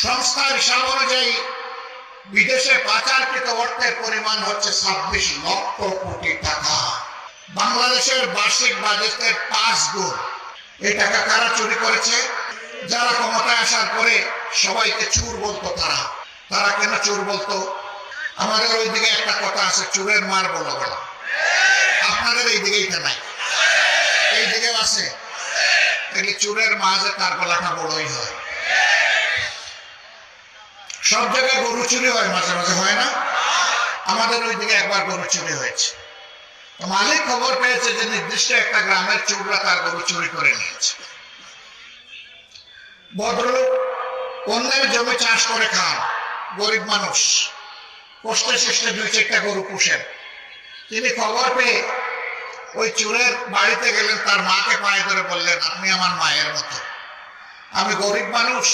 সংস্থার হিসাব অনুযায়ী বিদেশে পাচারকৃত অর্থের পরিমাণ হচ্ছে 26 লক্ষ কোটি টাকা। বাংলাদেশের বার্ষিক বাজেটের 5 গুণ। এই টাকা কারা চুরি করেছে? যারা ক্ষমতায় আসার পরে সবাইকে চোর বলতো। তারা কেন চোর বলতো? আমাদের ওইদিকে একটা কথা আছে, চোরের মার বলা বলা। আপনাদের এইদিকে এটা নাই, এইদিকেও আছে। চোরের মাঝে তার গলাটা বড়ই হয়। সব জায়গায় গরু চুরি হয়, মাঝে মাঝে হয় না? আমাদের ওইদিকে একবার গরু চুরি হয়েছে। মালিক খবর পেয়েছে যে নির্দিষ্ট একটা গ্রামের চোররা তার গরু চুরি করে নিয়েছে। ভদ্রলোক অন্যের জমি চাষ করে খান, গরিব মানুষ, কষ্টে সৃষ্টে 2-4টা গরু পুষেন। তিনি খবর পেয়ে ওই চোরের বাড়িতে গেলেন, তার মাকে পায়ে ধরে বললেন, আপনি আমার মায়ের মতো, আমি গরিব মানুষ,